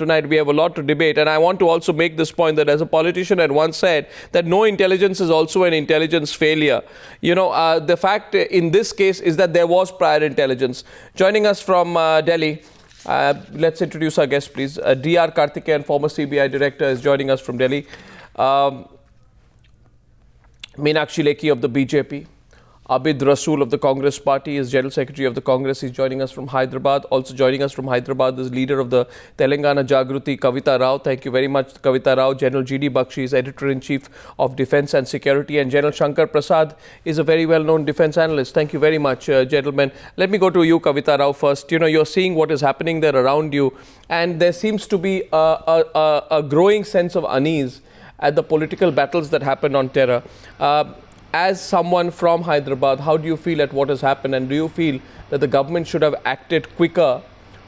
tonight. We have a lot to debate. And I want to also make this point that as a politician had once said that no intelligence is also an intelligence failure. The fact in this case is that there was prior intelligence. Joining us from Delhi, let's introduce our guest, please. D.R. Karthikeyan, former CBI director, is joining us from Delhi. Meenakshi Lekhi of the BJP. Abid Rasool of the Congress Party is General Secretary of the Congress. He's joining us from Hyderabad. Also joining us from Hyderabad is leader of the Telangana Jagruti, Kavita Rao. Thank you very much, Kavita Rao. General G.D. Bakshi is Editor-in-Chief of Defence and Security. And General Shankar Prasad is a very well-known defence analyst. Thank you very much, gentlemen. Let me go to you, Kavita Rao, first. You're seeing what is happening there around you. And there seems to be a growing sense of unease at the political battles that happen on terror. As someone from Hyderabad, how do you feel at what has happened, and do you feel that the government should have acted quicker,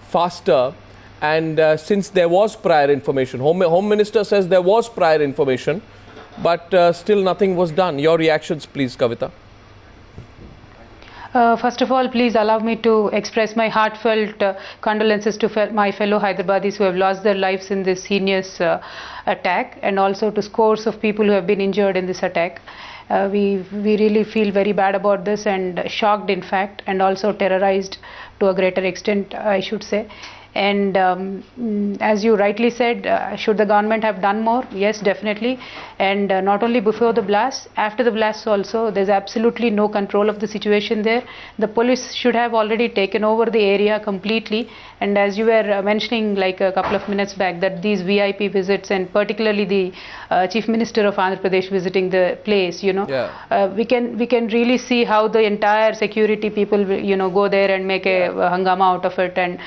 faster, and since there was prior information? Home Minister says there was prior information, but still nothing was done. Your reactions, please, Kavita. First of all, please allow me to express my heartfelt condolences to my fellow Hyderabadis who have lost their lives in this heinous attack, and also to scores of people who have been injured in this attack. We really feel very bad about this, and shocked, in fact, and also terrorized to a greater extent, I should say. And as you rightly said, should the government have done more? Yes, definitely. And not only before the blast, after the blast also, there's absolutely no control of the situation there. The police should have already taken over the area completely. And as you were mentioning like a couple of minutes back, that these VIP visits, and particularly the Chief Minister of Andhra Pradesh visiting the place, we can really see how the entire security people, go there and make a hangama out of it, and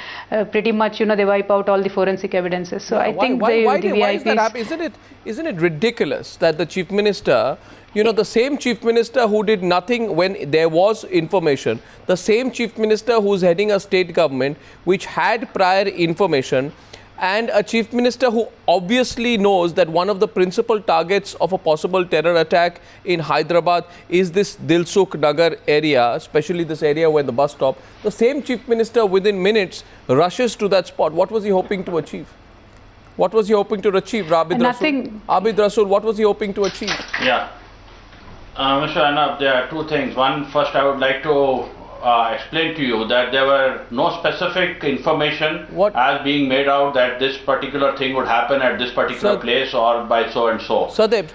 pretty much, they wipe out all the forensic evidences. So I think the VIPs... Why is that happening? Isn't it ridiculous that the Chief Minister, the same Chief Minister who did nothing when there was information, the same Chief Minister who's heading a state government which had prior information, and a Chief Minister who obviously knows that one of the principal targets of a possible terror attack in Hyderabad is this Dilsukh Nagar area, especially this area where the bus stop. The same Chief Minister within minutes rushes to that spot. What was he hoping to achieve? What was he hoping to achieve, Abid Nothing. Rasool? Abid Rasool, what was he hoping to achieve? Yeah. Mr. Arnab, there are two things. One, first I would like to explain to you that there were no specific information as being made out that this particular thing would happen at this particular place or by so and so. So the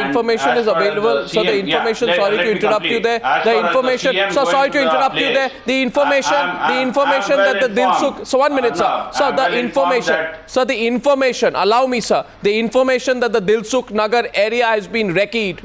information is available. So the information, sorry to interrupt you there. The information, sorry to interrupt you there. The information that the Dilsukh, so 1 minute, sir. So the information, allow me, sir. The information that the Dilsukh Nagar area has been wrecked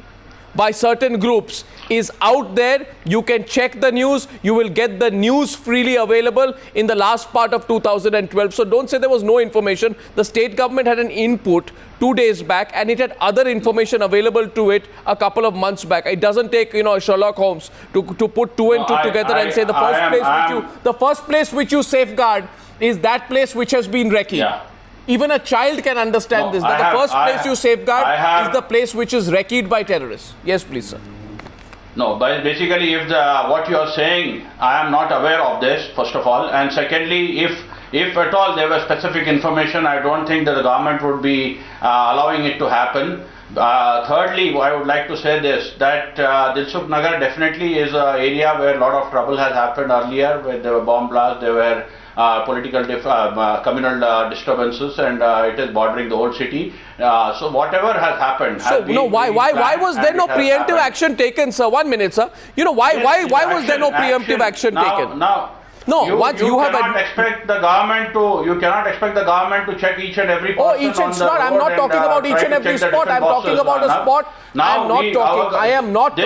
by certain groups is out there. You can check the news. You will get the news freely available in the last part of 2012. So don't say there was no information. The state government had an input 2 days back, and it had other information available to it a couple of months back. It doesn't take, Sherlock Holmes to put two and two together and say the first place which you safeguard is that place which has been wrecked. Yeah. Even a child can understand this. That the first place you safeguard is the place which is wrecked by terrorists. Yes, please, sir. No, but basically, if what you are saying, I am not aware of this, first of all, and secondly, if at all there was specific information, I don't think that the government would be allowing it to happen. Thirdly, I would like to say this, that Dilsukh Nagar definitely is an area where a lot of trouble has happened earlier, where there were bomb blasts, there were political communal disturbances, and it is bordering the whole city. So whatever has happened. Why was there no preemptive action taken, sir? 1 minute, sir. Why was there no preemptive action taken? You cannot expect the government to check each and every person. I'm not talking about each and every spot. I'm talking about a spot. I am not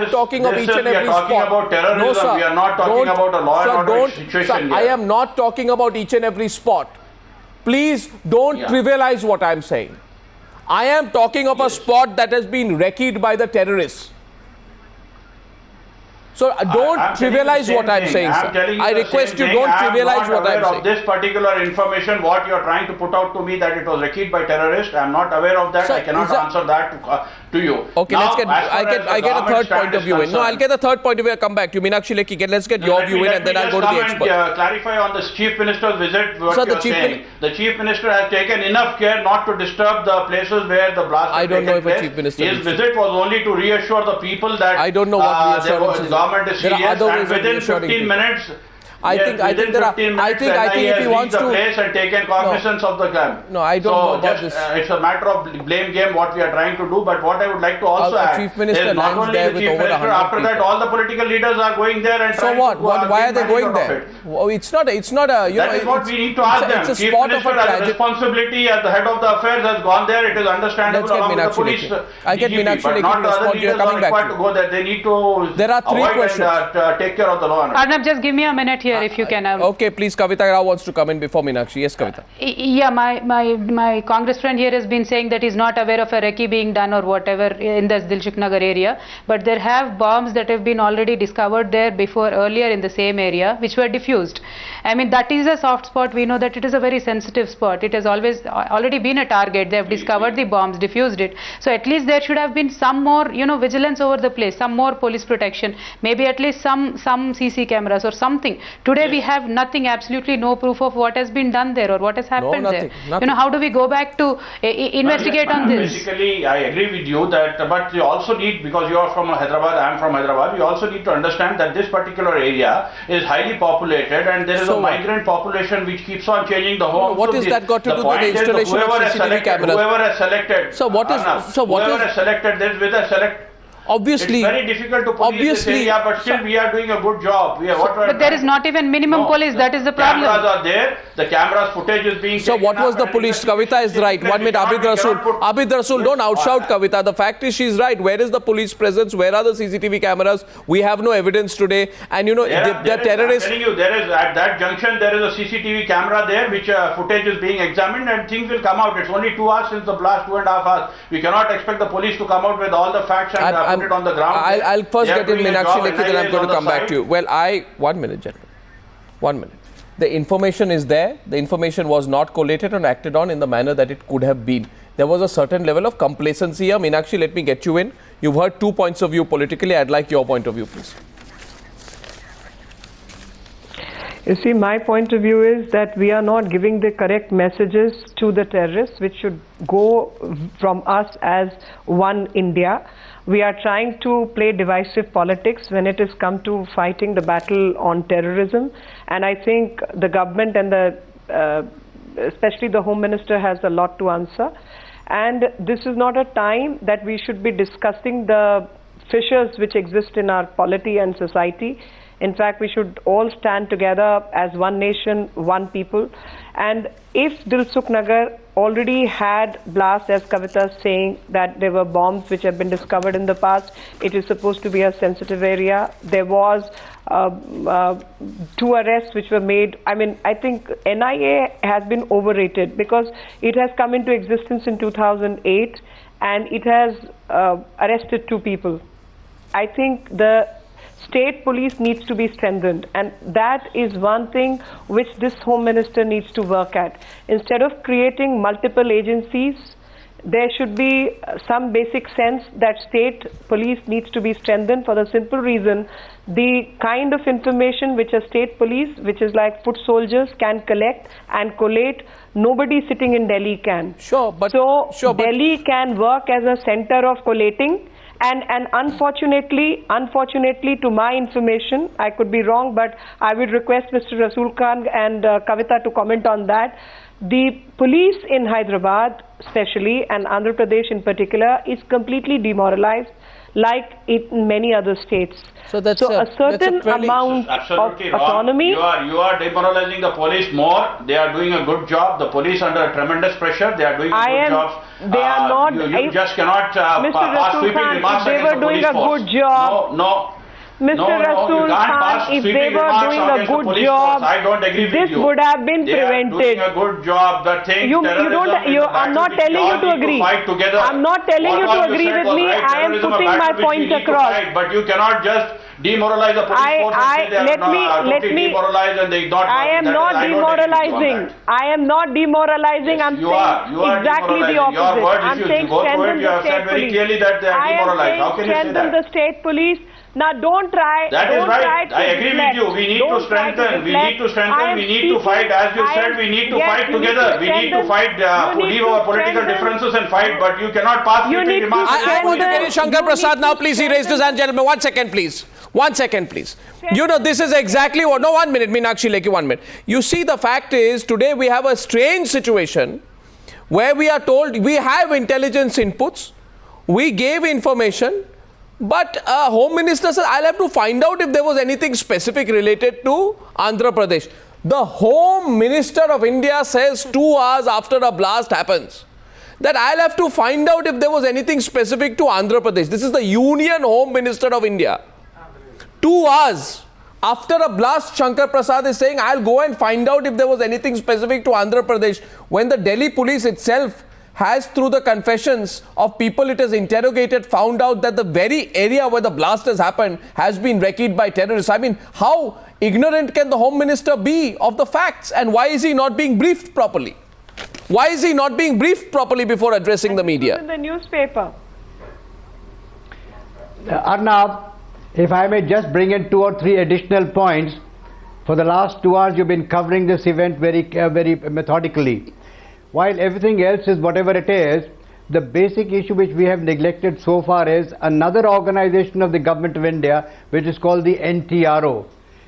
talking of each and every spot. We are talking about terrorism. No, sir. We are not talking about a law and order situation. I am not talking about each and every spot. Please don't trivialize what I am saying. I am talking of a spot that has been wrecked by the terrorists. So don't trivialize what I'm saying, sir. I request you don't trivialize what I'm saying. This particular information, what you are trying to put out to me that it was wrecked by terrorists, I am not aware of that. I cannot answer that to you. Okay, now, let's get. I get a third point of view in. No, I'll get a third point of view. I'll come back to you, Meenakshi Lekhi. Let's get your view in, and then I'll go to the experts. Clarify on the Chief Minister's visit. What Sir, you are saying. The Chief Minister has taken enough care not to disturb the places where the blast. I don't know if a Chief Minister. His visit was only to reassure the people that I don't know what reassurance the government is serious, and within 15 minutes. I think there are. I think if he wants to. The place and taken cognizance of the crime. No, I don't know about this. It's a matter of blame game what we are trying to do. But what I would like to also add Chief Minister is not only the Chief Minister. After that, all the political leaders are going there and. So what? Why are they going there? It's not a. That is what we need to ask them. It's a Chief spot of Minister a has responsibility as the head of the affairs has gone there. It is understandable along with the police. I get Meenakshi Lekhi to respond. You are coming back to go there. They need to. There are three questions. And take care of the law and order. Arnab, just give me a minute here if you can. Okay, please, Kavita Rao wants to come in before Meenakshi. Yes, Kavita. Yeah, my Congress friend here has been saying that he's not aware of a recce being done or whatever in the Dilshuk Nagar area, but there have bombs that have been already discovered there before earlier in the same area, which were diffused. I mean, that is a soft spot. We know that it is a very sensitive spot. It has already been a target. They have discovered the bombs, diffused it. So at least there should have been some more, vigilance over the place, some more police protection, maybe at least some CC cameras or something. Today we have nothing, absolutely no proof of what has been done there or what has happened there. Nothing. How do we go back to investigate on this? Basically, I agree with you that, but you also need, because you are from Hyderabad, I am from Hyderabad, you also need to understand that this particular area is highly populated and there is a migrant population which keeps on changing the homes. What is that got to do with the installation of CCTV cameras? Whoever has selected. So what is? Whoever has selected this with a select. Obviously, it's very difficult to police this area, but still we are doing a good job. But there is not even minimum police. That is the problem. Cameras are there. The cameras footage is being. So what was the police? Kavita is right. 1 minute, Abid Rasool. Abid Rasool, don't outshout Kavita. The fact is, she's right. Where is the police presence? Where are the CCTV cameras? We have no evidence today. And the terrorists. I'm telling you, there is at that junction there is a CCTV camera there, which footage is being examined, and things will come out. It's only 2 hours since the blast, 2.5 hours. We cannot expect the police to come out with all the facts and. It on the ground. I'll first get in Meenakshi Lekhi, then I'm going to come back to you. Well, 1 minute, gentlemen. 1 minute. The information is there. The information was not collated and acted on in the manner that it could have been. There was a certain level of complacency here. Meenakshi, let me get you in. You've heard 2 points of view politically. I'd like your point of view, please. You see, my point of view is that we are not giving the correct messages to the terrorists, which should go from us as one India. We are trying to play divisive politics when it has come to fighting the battle on terrorism. And I think the government and especially the Home Minister has a lot to answer. And this is not a time that we should be discussing the fissures which exist in our polity and society. In fact, we should all stand together as one nation, one people. And if Dilshuk Nagar already had blasts, as Kavita is saying, that there were bombs which have been discovered in the past, it is supposed to be a sensitive area. There was 2 arrests which were made. I mean, I think NIA has been overrated because it has come into existence in 2008 and it has arrested 2 people. I think the state police needs to be strengthened, and that is one thing which this Home Minister needs to work at. Instead of creating multiple agencies, there should be some basic sense that state police needs to be strengthened for the simple reason the kind of information which a state police, which is like foot soldiers, can collect and collate, nobody sitting in Delhi can. Delhi can work as a center of collating. And unfortunately, to my information, I could be wrong, but I would request Mr. Rasool Khan and Kavita to comment on that. The police in Hyderabad, especially, and Andhra Pradesh in particular, is completely demoralized, like in many other states. So a certain amount of autonomy. You are demoralizing the police more. They are doing a good job. The police under tremendous pressure. They are doing a good job. They are not. You just cannot Mr. pass Rasool sweeping Khan, remarks they against were the doing police a force. good job. No. Mr. No, you Rasool can't Khan, pass if they sweeping were remarks doing a against the good police job, force. I don't agree with this you. would have been They are prevented. doing a good job. The thing, You terrorism don't. is a I'm battle not which we telling you all to need agree. fight together. I'm not telling you What to all agree said with was me. right. I am Terrorism, a putting my battle which we points need to across. fight, but you cannot just demoralize the police force and say they are totally demoralized and they not. I am not demoralizing. I am not demoralizing. I'm saying you are exactly the demoralizing. opposite. Your words, I'm if saying you go through strengthen it, you the have said state very police. clearly that they are I am demoralized. saying How can you say strengthen that? the state police. Now don't try. That is don't try right. to I agree with deflect. you. We need to Don't try strengthen. We deflect. need to strengthen. We need to fight. As you said, we need to Yes, fight you need together. to We need to strengthen. fight, You need leave to our political strengthen. differences and fight. But you cannot pass You sweeping need to remarks. I want to get in Shankar You Prasad need now, to please. He raised his hand, gentlemen. 1 second, please. 1 second, please. You know, this is exactly what. No, 1 minute, Meenakshi Lekhi, 1 minute. You see, the fact is, today we have a strange situation where we are told we have intelligence inputs, we gave information, but Home Minister said, I'll have to find out if there was anything specific related to Andhra Pradesh. The Home Minister of India says 2 hours after a blast happens that I'll have to find out if there was anything specific to Andhra Pradesh. This is the Union Home Minister of India. 2 hours after a blast, Shankar Prasad is saying, I'll go and find out if there was anything specific to Andhra Pradesh, when the Delhi police itself has, through the confessions of people it has interrogated, found out that the very area where the blast has happened has been wrecked by terrorists. I mean, how ignorant can the Home Minister be of the facts, and why is he not being briefed properly? Why is he not being briefed properly before addressing the media? In the newspaper. Arnab, if I may just bring in 2 or 3 additional points. For the last 2 hours, you've been covering this event very methodically. While everything else is whatever it is, the basic issue which we have neglected so far is another organization of the Government of India, which is called the NTRO.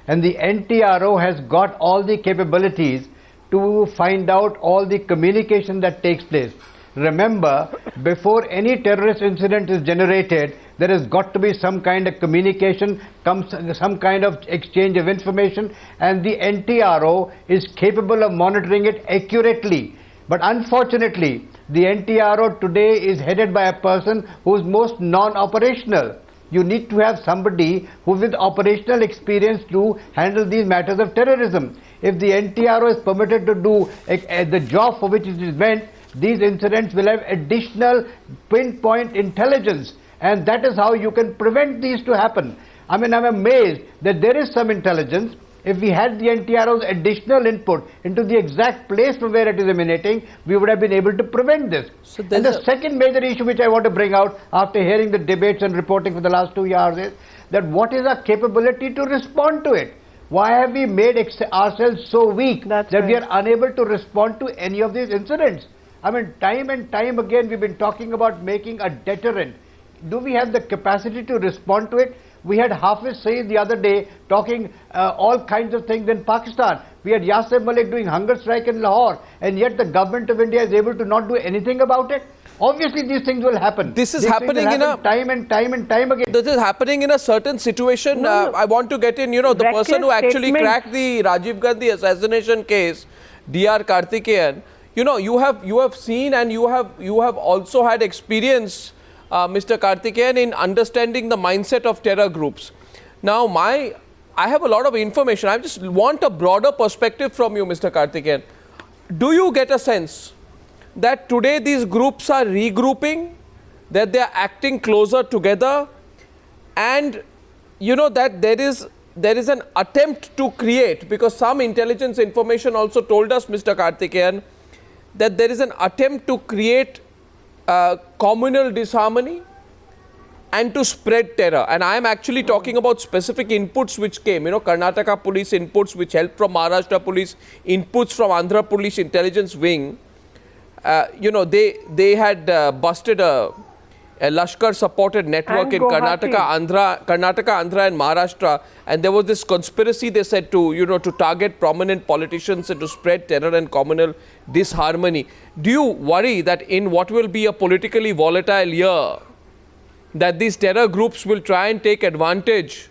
And the NTRO has got all the capabilities to find out all the communication that takes place. Remember, before any terrorist incident is generated, there has got to be some kind of communication, some kind of exchange of information, and the NTRO is capable of monitoring it accurately. But unfortunately, the NTRO today is headed by a person who is most non-operational. You need to have somebody who with operational experience to handle these matters of terrorism. If the NTRO is permitted to do the job for which it is meant, these incidents will have additional pinpoint intelligence, and that is how you can prevent these to happen. I mean, I'm amazed that there is some intelligence. If we had the NTRO's additional input into the exact place from where it is emanating, we would have been able to prevent this. So and the second major issue which I want to bring out after hearing the debates and reporting for the last 2 years is that what is our capability to respond to it? Why have we made ourselves so weak that we are unable to respond to any of these incidents? I mean, time and time again we've been talking about making a deterrent. Do we have the capacity to respond to it? We had Hafiz Saeed the other day talking all kinds of things in Pakistan. We had Yasir Malik doing hunger strike in Lahore, and yet the Government of India is able to not do anything about it. Obviously these things will happen. This is happening in a time and time again. This is happening in a certain situation. I want to get in, you know, the person who actually cracked the Rajiv Gandhi assassination case, Dr. Karthikeyan. You know, you have seen and you have also had experience, Mr. Karthikeyan, in understanding the mindset of terror groups. Now, I have a lot of information. I just want a broader perspective from you, Mr. Karthikeyan. Do you get a sense that today these groups are regrouping, that they are acting closer together, and you know that there is an attempt to create, because some intelligence information also told us, Mr. Karthikeyan, that there is an attempt to create communal disharmony and to spread terror. And I am actually talking about specific inputs which came, you know, Karnataka police inputs which helped from Maharashtra police, inputs from Andhra police intelligence wing. You know, they had busted a Lashkar supported network in Karnataka, Andhra and Maharashtra, and there was this conspiracy, they said, to, you know, to target prominent politicians and to spread terror and communal disharmony. Do you worry that in what will be a politically volatile year, that these terror groups will try and take advantage,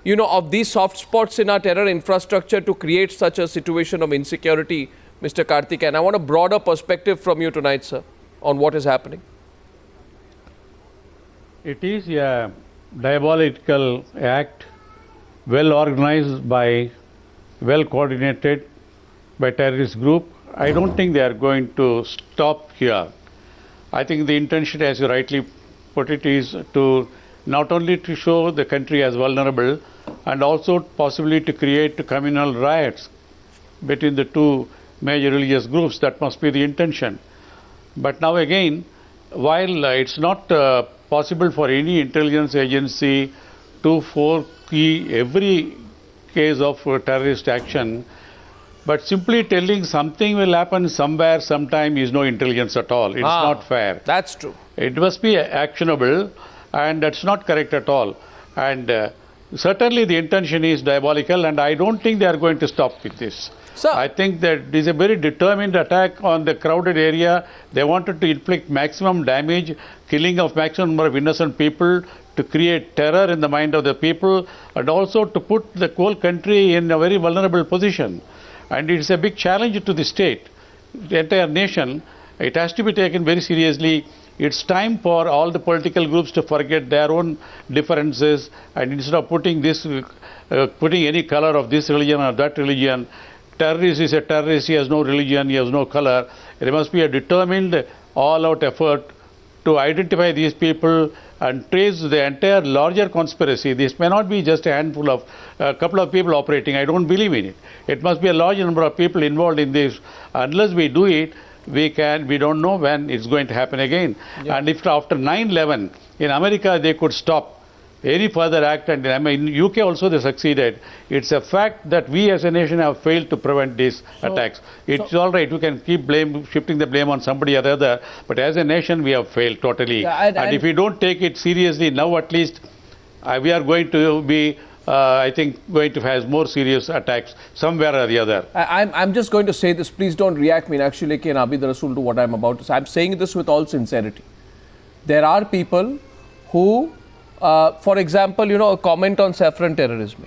you know, of these soft spots in our terror infrastructure to create such a situation of insecurity, Mr. Karthikeyan? I want a broader perspective from you tonight, sir, on what is happening. It is a diabolical act, well organized by, well coordinated by terrorist group. I don't think they are going to stop here. I think the intention, as you rightly put it, is to not only to show the country as vulnerable and also possibly to create communal riots between the two major religious groups. That must be the intention. But now again, while it's not possible for any intelligence agency to forekey every case of terrorist action, but simply telling something will happen somewhere, sometime is no intelligence at all. It's not fair. That's true. It must be actionable, and that's not correct at all. And certainly the intention is diabolical, and I don't think they are going to stop with this. Sir. I think that it is a very determined attack on the crowded area. They wanted to inflict maximum damage, killing of maximum number of innocent people, to create terror in the mind of the people, and also to put the whole country in a very vulnerable position. And it is a big challenge to the state, the entire nation. It has to be taken very seriously. It's time for all the political groups to forget their own differences, and instead of putting any color of this religion or that religion. Terrorist is a terrorist. He has no religion. He has no color. There must be a determined, all-out effort to identify these people and trace the entire larger conspiracy. This may not be just a couple of people operating. I don't believe in it. It must be a large number of people involved in this. Unless we do it, we don't know when it's going to happen again. Yeah. And if after 9/11 in America they could stop any further act, and in UK also they succeeded, it's a fact that we as a nation have failed to prevent these attacks. It's all right, we can keep shifting the blame on somebody or the other, but as a nation we have failed totally. Yeah, and if we don't take it seriously now, at least we are going to be I think going to have more serious attacks somewhere or the other. I'm just going to say this, please don't react, Meenakshi Lekhi and Abid Rasool, to what I'm about to say. I'm saying this with all sincerity. There are people who, for example, a comment on saffron terrorism.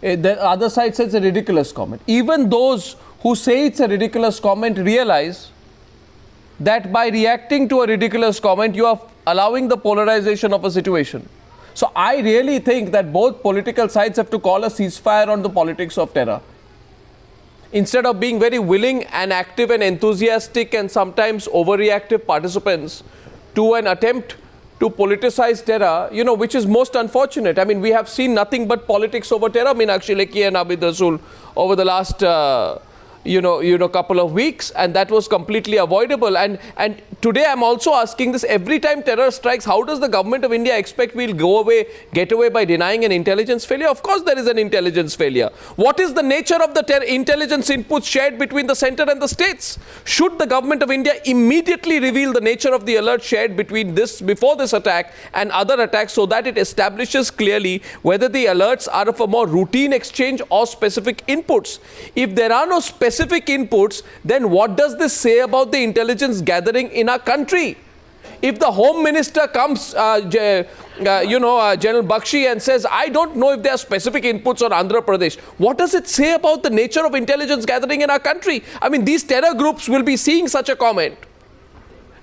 The other side says it's a ridiculous comment. Even those who say it's a ridiculous comment realize that by reacting to a ridiculous comment, you are allowing the polarization of a situation. So I really think that both political sides have to call a ceasefire on the politics of terror. Instead of being very willing and active and enthusiastic and sometimes overreactive participants to an attempt to politicize terror, which is most unfortunate. I mean, we have seen nothing but politics over terror, Meenakshi Lekhi and Abid Rasool, over the last couple of weeks, and that was completely avoidable. And today I'm also asking this: every time terror strikes, how does the government of India expect we'll get away by denying an intelligence failure? Of course there is an intelligence failure. What is the nature of the intelligence inputs shared between the centre and the states? Should the government of India immediately reveal the nature of the alert shared before this attack and other attacks, so that it establishes clearly whether the alerts are of a more routine exchange or specific inputs? If there are no specific inputs, then what does this say about the intelligence gathering in our country? If the Home Minister comes, General Bakshi, and says, I don't know if there are specific inputs on Andhra Pradesh, what does it say about the nature of intelligence gathering in our country? I mean, these terror groups will be seeing such a comment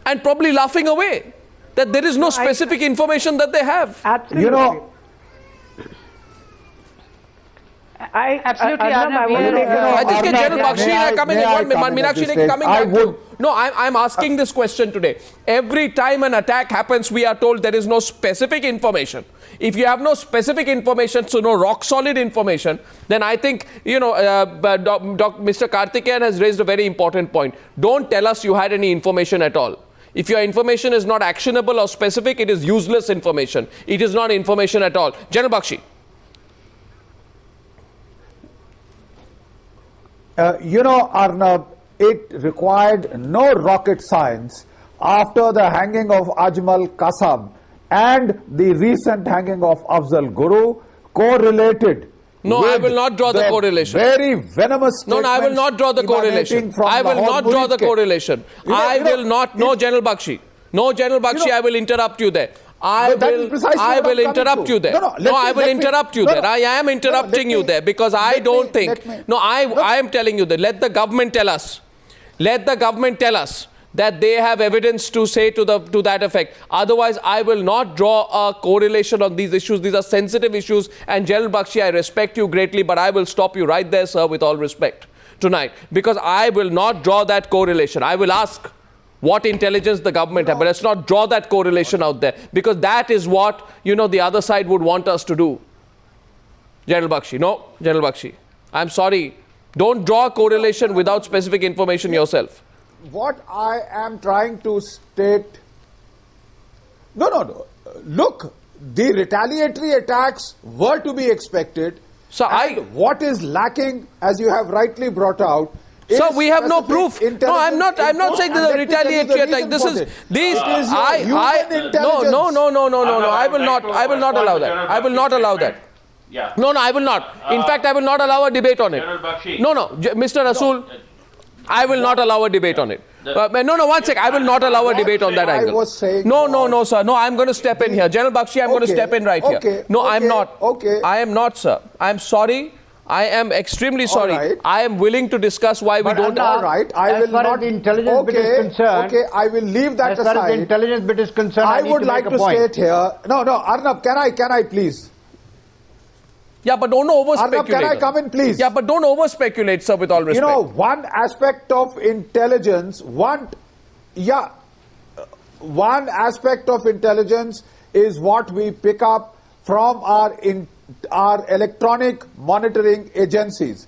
and probably laughing away that there is no specific information that they have. Absolutely. Absolutely. I just get General Bakshi coming in. Meenakshi Lekhi coming back to. No, I'm asking this question today. Every time an attack happens, we are told there is no specific information. If you have no specific information, so no rock solid information, then I think, Mr. Karthikeyan has raised a very important point. Don't tell us you had any information at all. If your information is not actionable or specific, it is useless information. It is not information at all. General Bakshi. Arnab, it required no rocket science after the hanging of Ajmal Kasab and the recent hanging of Afzal Guru correlated. No, I will not draw the correlation. Very venomous. No, I will not draw the correlation. I will not draw the correlation. I will not. No, General Bakshi. No, General Bakshi, I will interrupt you there. I will interrupt you there. I will interrupt you there. I am interrupting you there because I don't think. No, I am telling you that let the government tell us. Let the government tell us that they have evidence to say to that effect. Otherwise, I will not draw a correlation on these issues. These are sensitive issues. And General Bakshi, I respect you greatly, but I will stop you right there, sir, with all respect tonight, because I will not draw that correlation. I will ask what intelligence the government have, but let's not draw that correlation out there, because that is what, the other side would want us to do. General Bakshi, no, General Bakshi, I'm sorry. Don't draw a correlation without specific information yourself. What I am trying to state, no. Look, the retaliatory attacks were to be expected. So what is lacking, as you have rightly brought out, so we have no proof. No, I'm not saying there's a retaliatory attack. This is these. No. I will not allow that. I will not allow that. Yeah. No, I will not. In fact, I will not allow a debate on it. No, Mr. Rasool, I will not allow a debate on it. No, 1 sec. I will not allow a debate on that angle. No, sir. No, I'm going to step in here. General Bakshi, I'm going to step in right here. No, I'm not. I am not, sir. I'm sorry. I am extremely sorry. Right. I am willing to discuss why we don't. All right. I will not. The intelligence bit is concerned. Okay, I will leave that aside. As far as the intelligence bit is concerned, I would like to state here. No, Arnab, can I please? Yeah, but don't over-speculate. Arnab, can I come in, please? Yeah, but don't over-speculate, sir, with all respect. One aspect of intelligence, one aspect of intelligence is what we pick up from our electronic monitoring agencies.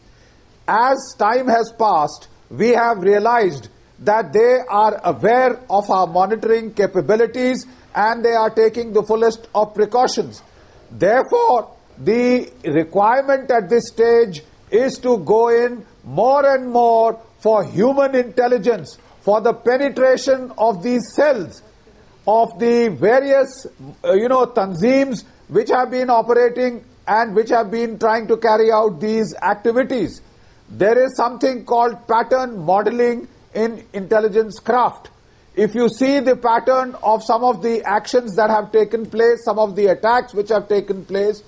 As time has passed, we have realized that they are aware of our monitoring capabilities and they are taking the fullest of precautions. Therefore, the requirement at this stage is to go in more and more for human intelligence, for the penetration of these cells, of the various, tanzeems which have been operating and which have been trying to carry out these activities. There is something called pattern modeling in intelligence craft. If you see the pattern of some of the actions that have taken place, some of the attacks which have taken place,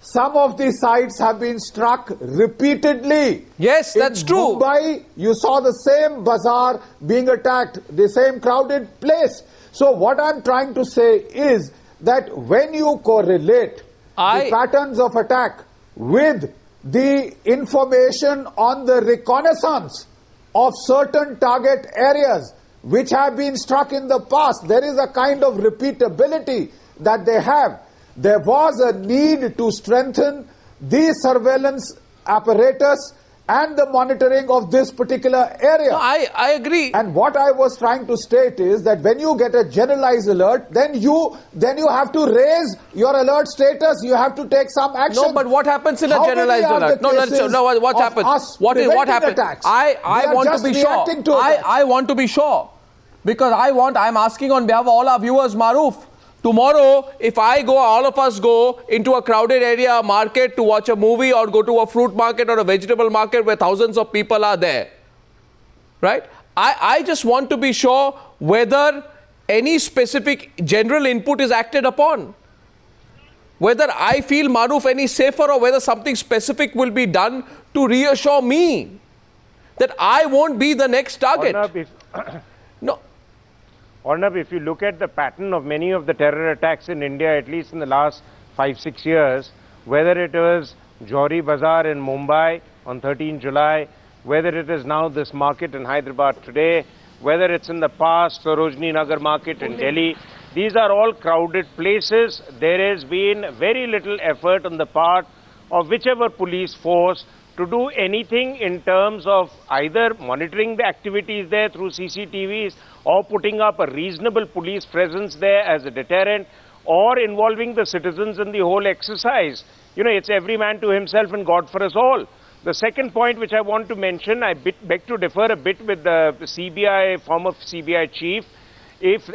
some of the sites have been struck repeatedly. Yes, that's true. In Mumbai, you saw the same bazaar being attacked, the same crowded place. So what I'm trying to say is that when you correlate the patterns of attack with the information on the reconnaissance of certain target areas which have been struck in the past, there is a kind of repeatability that they have. There was a need to strengthen the surveillance apparatus and the monitoring of this particular area. No, I agree. And what I was trying to state is that when you get a generalized alert, then you have to raise your alert status. You have to take some action. No, but what happens in a generalized alert? What happens? What happens? Attacks? I want to be sure. I want to be sure, because I'm asking on behalf of all our viewers, Maruf. Tomorrow, if all of us go into a crowded area, a market to watch a movie, or go to a fruit market or a vegetable market where thousands of people are there, right? I just want to be sure whether any specific general input is acted upon. Whether I feel, Maruf, any safer, or whether something specific will be done to reassure me that I won't be the next target. No. Arnab, if you look at the pattern of many of the terror attacks in India, at least in the last 5-6 years, whether it was Johri Bazaar in Mumbai on 13 July, whether it is now this market in Hyderabad today, whether it's in the past Sarojini Nagar market in Delhi, these are all crowded places. There has been very little effort on the part of whichever police force to do anything in terms of either monitoring the activities there through CCTVs, or putting up a reasonable police presence there as a deterrent, or involving the citizens in the whole exercise. It's every man to himself and God for us all. The second point which I want to mention, I beg to differ a bit with the former CBI chief. If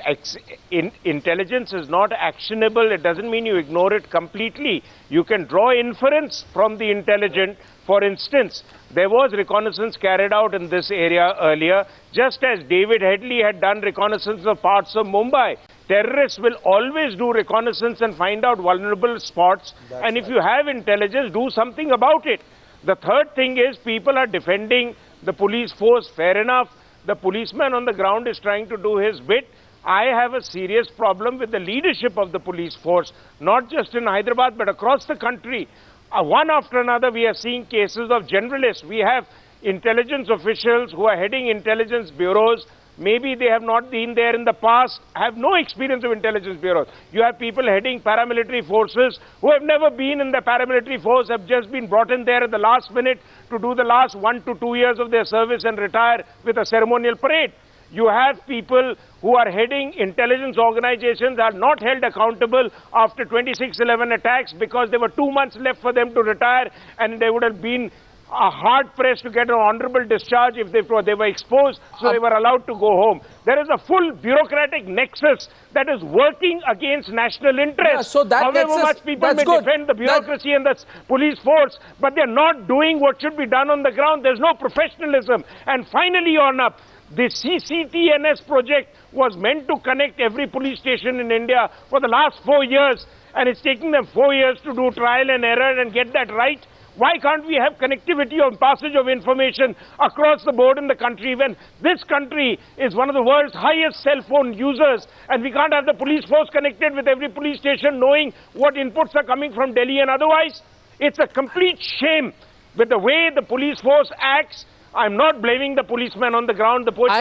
intelligence is not actionable, it doesn't mean you ignore it completely. You can draw inference from the intelligent. For instance, there was reconnaissance carried out in this area earlier, just as David Headley had done reconnaissance of parts of Mumbai. Terrorists will always do reconnaissance and find out vulnerable spots. And if you have intelligence, do something about it. The third thing is, people are defending the police force, fair enough. The policeman on the ground is trying to do his bit. I have a serious problem with the leadership of the police force, not just in Hyderabad but across the country. One after another we are seeing cases of generalists. We have intelligence officials who are heading intelligence bureaus. Maybe they have not been there in the past, have no experience of intelligence bureaus. You have people heading paramilitary forces who have never been in the paramilitary force, have just been brought in there at the last minute to do the last 1 to 2 years of their service and retire with a ceremonial parade. You have people who are heading intelligence organizations are not held accountable after 26/11 attacks because there were 2 months left for them to retire, and they would have been hard pressed to get an honorable discharge if they were exposed, so they were allowed to go home. There is a full bureaucratic nexus that is working against national interests. Yeah, so that however nexus, much people may good. defend the bureaucracy and the police force, but they're not doing what should be done on the ground. There's no professionalism. And finally, on up, the CCTNS project was meant to connect every police station in India for the last 4 years, and it's taking them 4 years to do trial and error and get that right. Why can't we have connectivity or passage of information across the board in the country when this country is one of the world's highest cell phone users, and we can't have the police force connected with every police station knowing what inputs are coming from Delhi and otherwise? It's a complete shame with the way the police force acts. I'm not blaming the policeman on the ground. The police I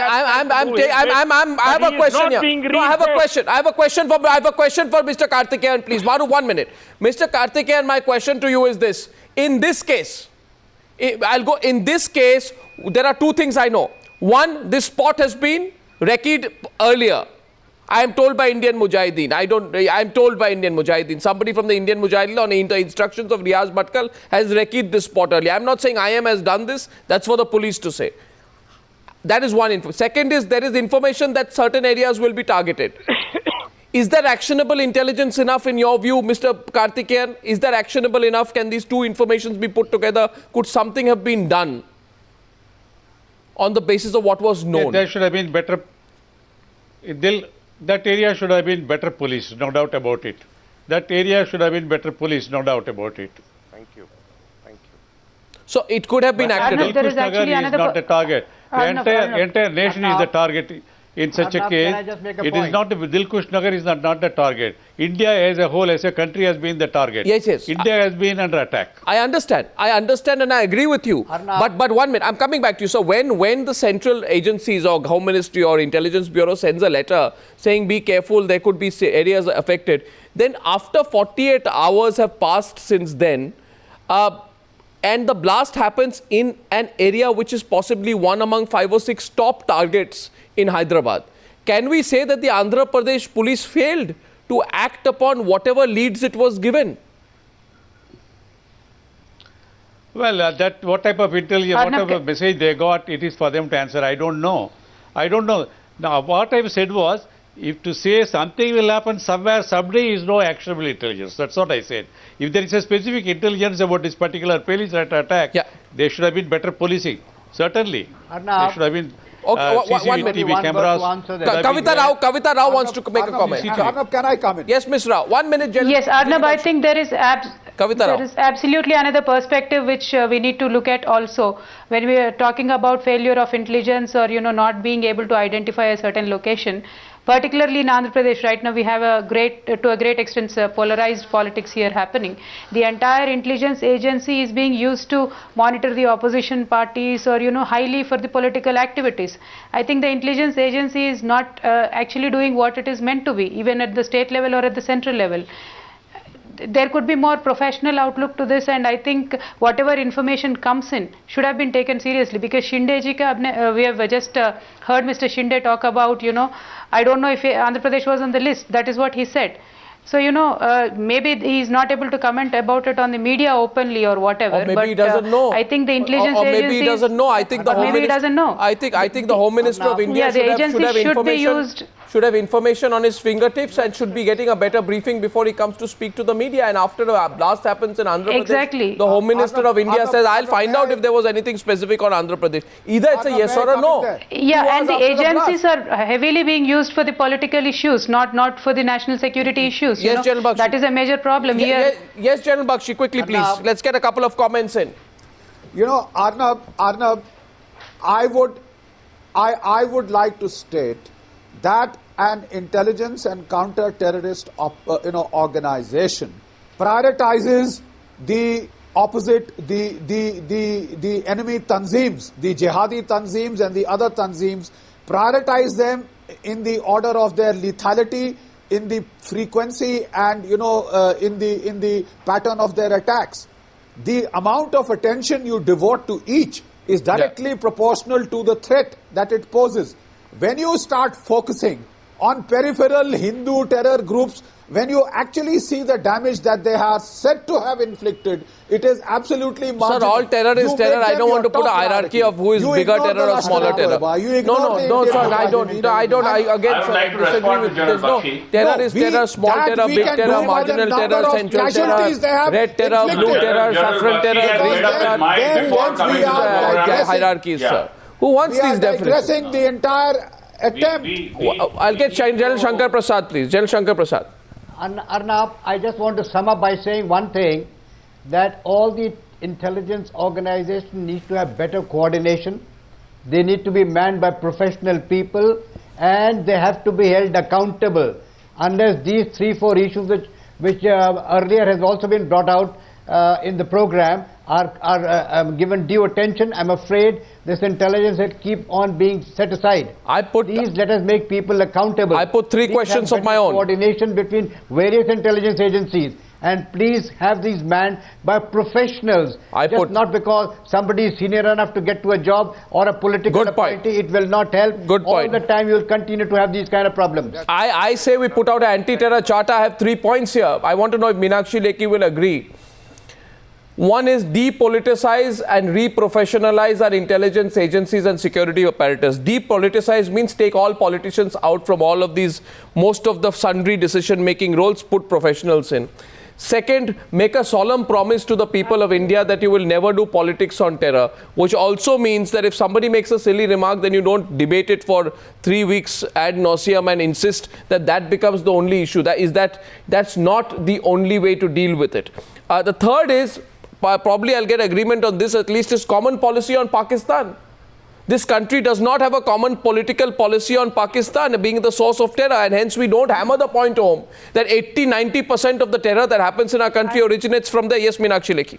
have a question here. No, I have a question. I have a question for Mr. Karthikeyan, please. Maru, 1 minute. Mr. Karthikeyan, my question to you is this. In this case, in this case, there are two things I know. One, this spot has been recce'd earlier. I am told by Indian Mujahideen. I am told by Indian Mujahideen. Somebody from the Indian Mujahideen on the instructions of Riaz Bhatkal has recce'd this spot earlier. I am not saying IM has done this. That's for the police to say. That is one info. Second is there is information that certain areas will be targeted. Is there actionable intelligence enough in your view, Mr. Karthikeyan? Is there actionable enough? Can these two informations be put together? Could something have been done on the basis of what was known? There should have been better. That area should have been better policed, no doubt about it. That area should have been better policed, no doubt about it. Thank you. Thank you. So it could have been acted on. There is actually is not the target. The entire nation is the target in such a case. It is not, Dilkush Nagar is not the target. India as a whole, as a country has been the target. Yes. India has been under attack. I understand and I agree with you. But 1 minute, I'm coming back to you. So when the central agencies or Home Ministry or Intelligence Bureau sends a letter saying be careful, there could be areas affected, then after 48 hours have passed since then, and the blast happens in an area which is possibly one among 5 or 6 top targets in Hyderabad. Can we say that the Andhra Pradesh police failed to act upon whatever leads it was given? Well, what type of intelligence, what type of message they got, it is for them to answer. I don't know. Now, what I said was, if to say something will happen somewhere, someday is no actionable intelligence. That's what I said. If there is a specific intelligence about this particular police attack, there should have been better policing. Certainly. There should have been CCTV cameras. Kavita Rao wants to make a comment. Arnab, can I come in? Yes, Ms. Rao. 1 minute. Yes, Arnab, I think there is absolutely another perspective which we need to look at also when we are talking about failure of intelligence or not being able to identify a certain location. Particularly in Andhra Pradesh, right now we have to a great extent polarized politics here happening. The entire intelligence agency is being used to monitor the opposition parties or highly for the political activities. I think the intelligence agency is not actually doing what it is meant to be, even at the state level or at the central level. There could be more professional outlook to this, and I think whatever information comes in should have been taken seriously, because Shinde ji we have just heard Mr. Shinde talk about, I don't know if Andhra Pradesh was on the list. That is what he said. So, maybe he is not able to comment about it on the media openly or whatever. Or maybe he doesn't know. I think the intelligence agency... Or maybe he doesn't know. I think the Home Minister... Maybe he doesn't know. I think the Home Minister of India should have information on his fingertips and should be getting a better briefing before he comes to speak to the media. And after a blast happens in Andhra Pradesh, the Home Minister of India says, I'll find out if there was anything specific on Andhra Pradesh. Either it's a yes or a no. Yeah, and the agencies are heavily being used for the political issues, not for the national security issues. Yes, General Bakshi. That is a major problem here. Yes, General Bakshi, quickly please. Let's get a couple of comments in. Arnab, I would I would like to state that an intelligence and counter-terrorist organization prioritizes the opposite, the enemy tanzeems, the jihadi tanzeems and the other tanzeems, prioritize them in the order of their lethality, in the frequency, and in the pattern of their attacks. The amount of attention you devote to each is directly proportional to the threat that it poses. When you start focusing on peripheral Hindu terror groups, when you actually see the damage that they are said to have inflicted, it is absolutely marginal. Sir, all terror is terror. I don't want to put a hierarchy of who is bigger terror or smaller terror. No, sir, I don't. Again, sir, I disagree with this. No, terror is terror, small terror, big terror, marginal terror, central terror, red terror, blue terror, saffron terror, green terror. Who wants these hierarchies, sir? Who wants these definitions? Addressing the entire attempt. I'll get General Shankar Prasad, please. General Shankar Prasad. Arnab, I just want to sum up by saying one thing, that all the intelligence organizations need to have better coordination. They need to be manned by professional people, and they have to be held accountable. Unless these 3-4 issues which earlier has also been brought out in the program are given due attention, I'm afraid this intelligence will keep on being set aside. Please let us make people accountable. I put 3 questions of my own. Coordination between various intelligence agencies, and please have these manned by professionals. Not because somebody is senior enough to get to a job or a political party. It will not help. All the time you will continue to have these kind of problems. I say we put out an anti-terror charter. I have 3 points here. I want to know if Meenakshi Lekhi will agree. One is depoliticize and reprofessionalize our intelligence agencies and security apparatus. Depoliticize means take all politicians out from all of these, most of the sundry decision-making roles, put professionals in. Second, make a solemn promise to the people of India that you will never do politics on terror, which also means that if somebody makes a silly remark, then you don't debate it for 3 weeks ad nauseum and insist that that becomes the only issue. That's not the only way to deal with it. The third is, probably I'll get agreement on this at least, is common policy on Pakistan. This country does not have a common political policy on Pakistan being the source of terror, and hence we don't hammer the point home that 80-90% of the terror that happens in our country originates from there. Yes, Meenakshi Lekhi.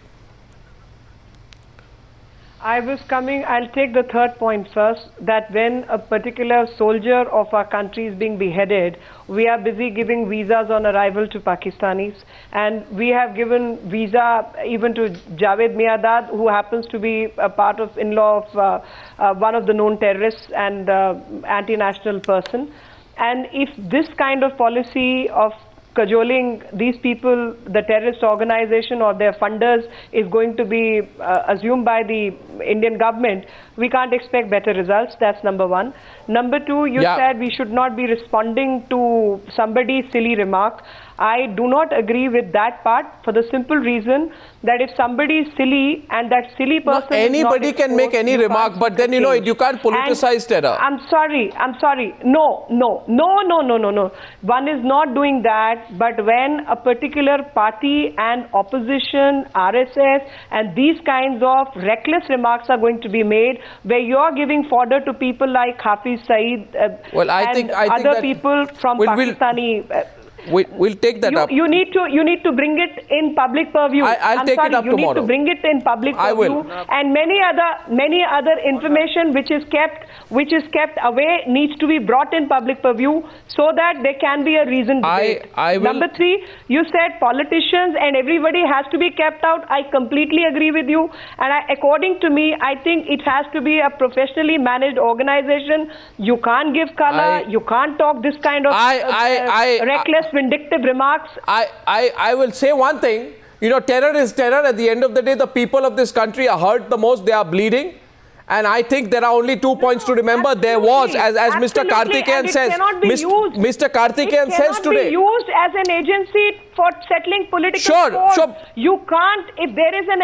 I'll take the third point first, that when a particular soldier of our country is being beheaded, we are busy giving visas on arrival to Pakistanis, and we have given visa even to Javed Miadad, who happens to be a part of in-law of one of the known terrorists and anti-national person. And if this kind of policy of cajoling these people, the terrorist organization or their funders, is going to be assumed by the Indian government, we can't expect better results. That's number one. Number two, you said we should not be responding to somebody's silly remark. I do not agree with that part for the simple reason that if somebody is silly and that silly person anybody can make any remark, but then you can't politicize terror. I'm sorry. No. One is not doing that, but when a particular party and opposition, RSS, and these kinds of reckless remarks are going to be made, where you're giving fodder to people like Hafiz Saeed and other people from Pakistani. We'll take that up. You need to bring it in public purview. I'll take it up tomorrow. You need to bring it in public purview. I will. And many other information which is kept away needs to be brought in public purview so that there can be a reasoned debate. Number three, you said politicians and everybody has to be kept out. I completely agree with you. And according to me, I think it has to be a professionally managed organization. You can't give color. You can't talk this kind of reckless, vindictive remarks. I will say one thing. Terror is terror. At the end of the day, the people of this country are hurt the most. They are bleeding. And I think there are only 2 points to remember. There was, as Mr. Karthikeyan says, Mr. Karthikeyan says today. It cannot be used as an agency for settling political scores. Sure. You can't, if there is an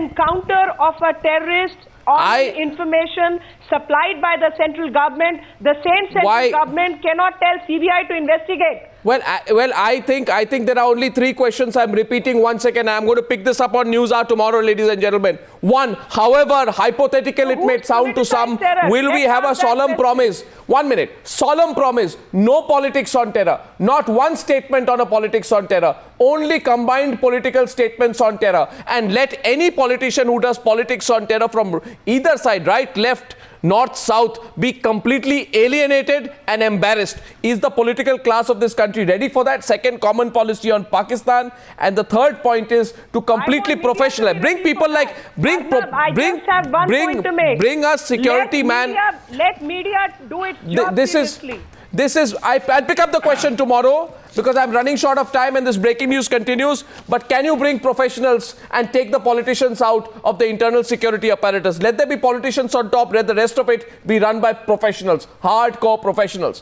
encounter of a terrorist on information supplied by the central government, the same central government cannot tell CBI to investigate. Well, I think there are only 3 questions. I'm repeating once again. I'm going to pick this up on Newshour tomorrow, ladies and gentlemen. One, however hypothetical it may sound to some, will we have a solemn promise? 1 minute. Solemn promise. No politics on terror. Not one statement on a politics on terror. Only combined political statements on terror. And let any politician who does politics on terror from either side, right, left, north, south, be completely alienated and embarrassed. Is the political class of this country ready for that? Second, common policy on Pakistan. And the third point is to completely professionalize. Bring people like, bring us security man. Let media do its job seriously. I'll pick up the question tomorrow because I'm running short of time and this breaking news continues. But can you bring professionals and take the politicians out of the internal security apparatus? Let there be politicians on top, let the rest of it be run by professionals, hardcore professionals.